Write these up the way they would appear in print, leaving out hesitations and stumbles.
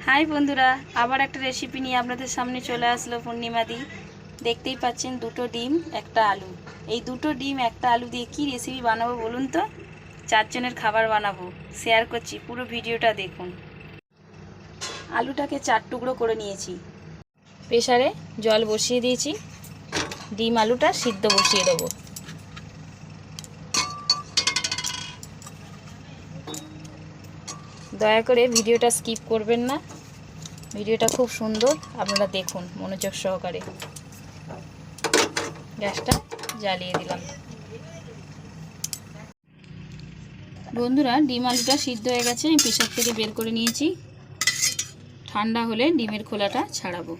High বন্ধুরা, আবার একটা রেসিপি নিয়ে আপনাদের সামনে চলে আসলো পূর্ণিমাদি। দেখতেই পাচ্ছেন দুটো ডিম একটা আলু। এই দুটো ডিম একটা আলু দিয়ে কি রেসিপি বানাবো বলুন তো? 4 জনের খাবার বানাবো, শেয়ার করছি, পুরো ভিডিওটা দেখুন। আলুটাকে 4 টুকরো করে নিয়েছি, প্রেসারে জল বসিয়ে দিয়েছি, ডিম আলুটা সিদ্ধ বসিয়ে দেবো। দয়া করে ভিডিওটা স্কিপ করবেন না, ভিডিওটা খুব সুন্দর, আপনারা দেখুন মনোযোগ সহকারে। গ্যাসটা জ্বালিয়ে দিলাম। বন্ধুরা, ডিম আলুটা সিদ্ধ হয়ে গেছে, আমি প্রেসার থেকে বের করে নিয়েছি। ঠান্ডা হলে ডিমের খোলাটা ছাড়াবো।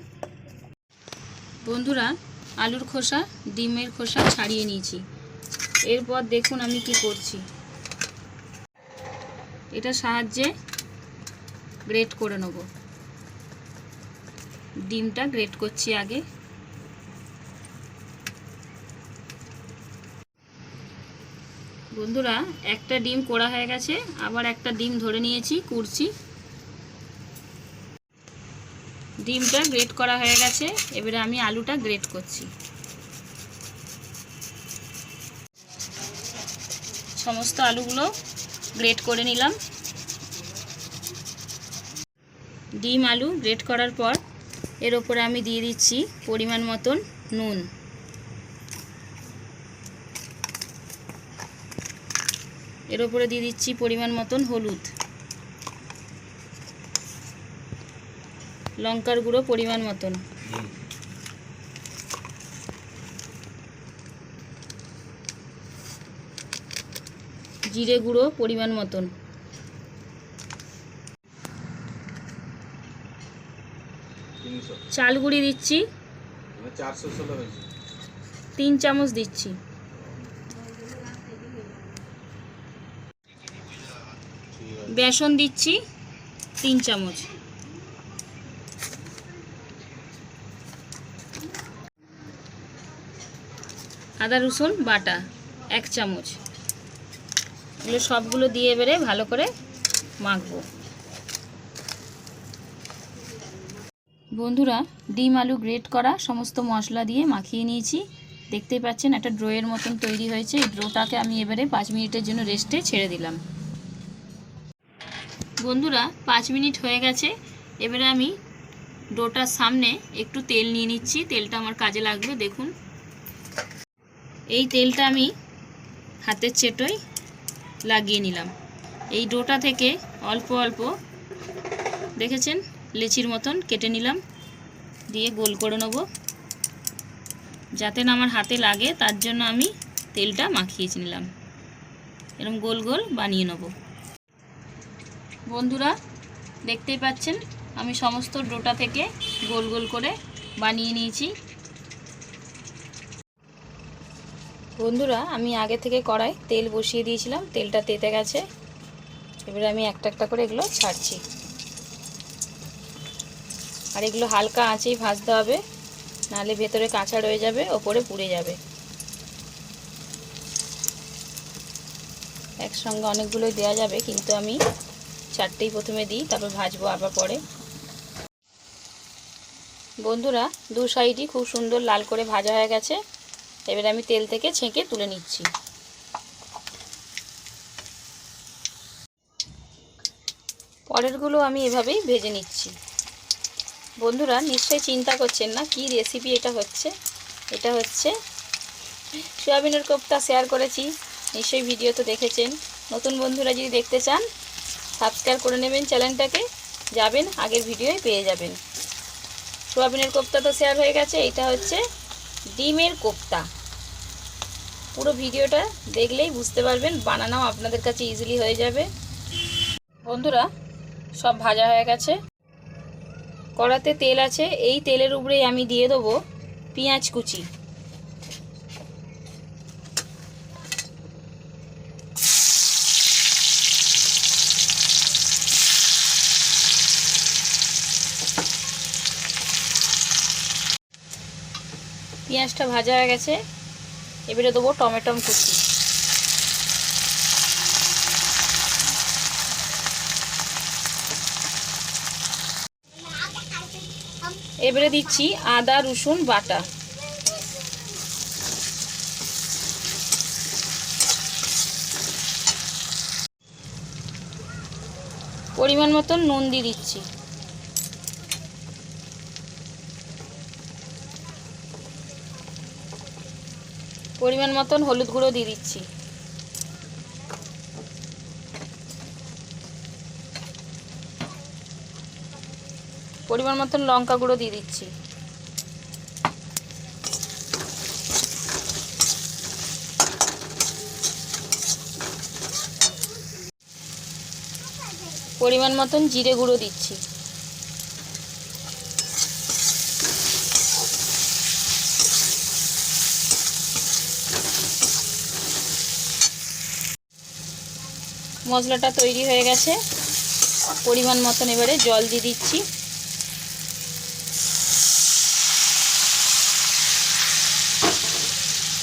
বন্ধুরা, আলুর খোসা ডিমের খোসা ছাড়িয়ে নিয়েছি। এরপর দেখুন আমি কি করছি। এটা সাহায্যে গ্রেট করে নেব। ডিমটা গ্রেট করছি আগে। বন্ধুরা, একটা ডিম কোড়া হয়ে গেছে, আবার একটা ডিম ধরে নিয়েছি, কুড়ছি। ডিমটা গ্রেট করা হয়ে গেছে, এবারে আমি আলুটা গ্রেট করছি। সমস্ত আলুগুলো গ্রেট করে নিলাম। ডিম আলু গ্রেট করার পর এর ওপরে আমি দিয়ে দিচ্ছি পরিমাণ মতন নুন। এর ওপরে দিয়ে দিচ্ছি পরিমাণ মতন হলুদ, লঙ্কার গুঁড়ো পরিমাণ মতন, জিরে গুঁড়ো পরিমাণ মতন, চাল গুঁড়ি দিচ্ছি 3 চামচ দিচ্ছি, বেসন দিচ্ছি 3 চামচ, আদা রসুন বাটা 1 চামচ। এগুলো সবগুলো দিয়ে এবারে ভালো করে মাখবো। বন্ধুরা, ডিম আলু গ্রেট করা সমস্ত মশলা দিয়ে মাখিয়ে নিয়েছি। দেখতেই পাচ্ছেন একটা ড্রোয়ের মতন তৈরি হয়েছে। এই ড্রোটাকে আমি এবারে 5 মিনিটের জন্য রেস্টে ছেড়ে দিলাম। বন্ধুরা, 5 মিনিট হয়ে গেছে। এবারে আমি ডোটার সামনে একটু তেল নিয়ে নিচ্ছি, তেলটা আমার কাজে লাগবে। দেখুন, এই তেলটা আমি হাতের চেটোয় লাগিয়ে নিলাম। এই ডোটা থেকে অল্প অল্প দেখেছেন লেচির মতন কেটে নিলাম, দিয়ে গোল করে নেব, যাতে না আমার হাতে লাগে তার জন্য আমি তেলটা মাখিয়ে নিলাম। এরকম গোল গোল বানিয়ে নেব। বন্ধুরা, দেখতেই পাচ্ছেন আমি সমস্ত ডোটা থেকে গোল গোল করে বানিয়ে নিয়েছি। বন্ধুরা, আমি আগে থেকে কড়াই তেল বসিয়ে দিয়েছিলাম, তেলটা তেতে গেছে। এবারে আমি একটা একটা করে এগুলো ছাড়ছি। আর এগুলো হালকা আঁচেই ভাজতে হবে, নাহলে ভেতরে কাঁচা রয়ে যাবে, ওপরে পুড়ে যাবে। একসঙ্গে অনেকগুলোই দেওয়া যাবে, কিন্তু আমি 4টেই প্রথমে দিই, তারপর ভাজবো আবার পরে। বন্ধুরা, দু সাইডই খুব সুন্দর লাল করে ভাজা হয়ে গেছে। এবারে আমি তেল থেকে ছেঁকে তুলে নিচ্ছি। পরেরগুলো আমি এভাবেই ভেজে নিচ্ছি। বন্ধুরা, নিশ্চয়ই চিন্তা করছেন না কি রেসিপি এটা হচ্ছে। এটা হচ্ছে সয়াবিনের কোফতা শেয়ার করেছি, নিশ্চয়ই ভিডিও তো দেখেছেন। নতুন বন্ধুরা যদি দেখতে চান সাবস্ক্রাইব করে নেবেন চ্যানেলটাকে, যাবেন আগের ভিডিওই পেয়ে যাবেন। সয়াবিনের কোফতা তো শেয়ার হয়ে গেছে, এটা হচ্ছে ডিমের কোফতা। পুরো ভিডিওটা দেখলেই বুঝতে পারবেন, বানানোও আপনাদের কাছে ইজিলি হয়ে যাবে। বন্ধুরা, সব ভাজা হয়ে গেছে, কড়াতে তেল আছে। এই তেলের উপরেই আমি দিয়ে দেবো পেঁয়াজ কুচি। পেঁয়াজটা ভাজা হয়ে গেছে, এবারে দেবো টমেটো কুচি। এবারে দিচ্ছি আদা রসুন বাটা, পরিমাণ মতন নুন দিয়ে দিচ্ছি, পরিমাণ মতন হলুদ গুঁড়ো দিয়ে দিচ্ছি, পরিমাণ মতন লঙ্কা গুঁড়ো দিয়ে দিচ্ছি, পরিমাণ মতন জিরে গুঁড়ো দিচ্ছি, মশলাটা তৈরি হয়ে গেছে। পরিমাণ মতন এবারে জল দিয়ে দিচ্ছি,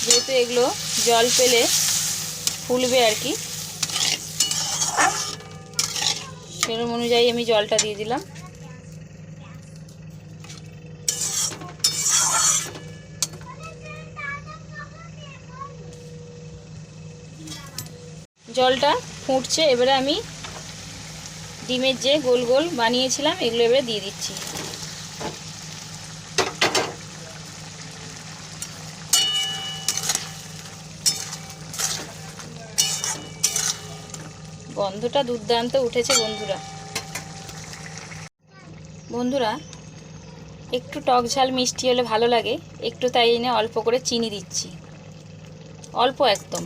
যেহেতু এগুলো জল পেলে ফুলবে আর কি, সেরকম অনুযায়ী আমি জলটা দিয়ে দিলাম। জলটা ফুটছে, এবারে আমি ডিমের যে গোল গোল বানিয়েছিলাম এগুলো এবারে দিয়ে দিচ্ছি। গন্ধটা দুর্দান্ত উঠেছে বন্ধুরা একটু টক ঝাল মিষ্টি হলে ভালো লাগে, একটু তাই এনে অল্প করে চিনি দিচ্ছি, অল্প একদম।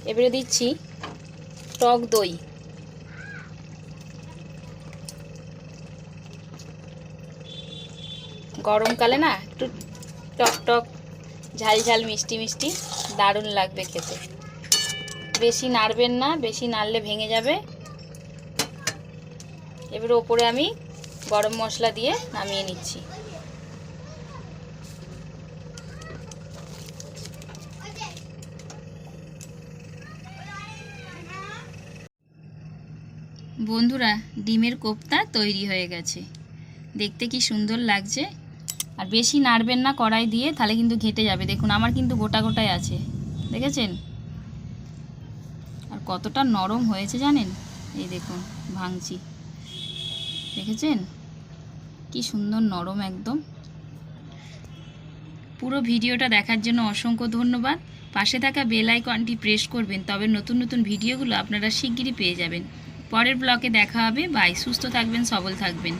এবারে দিচ্ছি টক দই, গরমকালে না একটু টক টক ঝাল ঝাল মিষ্টি মিষ্টি দারুণ লাগবে খেতে। বেশি নাড়বেন না, বেশি নাড়লে ভেঙে যাবে। এবারে ওপরে আমি গরম মশলা দিয়ে নামিয়ে নিচ্ছি। বন্ধুরা ডিমের কোপ্তা তৈরি হয়ে গেছে, দেখতে কি সুন্দর লাগছে। আর বেশি নাড়বেন না কড়াই দিয়ে, তাহলে কিন্তু ঘেটে যাবে। দেখুন আমার কিন্তু গোটা গোটাই আছে, দেখেছেন? আর কতটা নরম হয়েছে জানেন? এই দেখুন ভাঙছি, দেখেছেন কি সুন্দর নরম একদম। পুরো ভিডিওটা দেখার জন্য অসংখ্য ধন্যবাদ। পাশে থাকা বেল আইকনটি প্রেস করবেন, তবে নতুন নতুন ভিডিওগুলো আপনারা শিগগিরই পেয়ে যাবেন। পরের ব্লগে দেখা হবে। বাই। সুস্থ থাকবেন, সবল থাকবেন।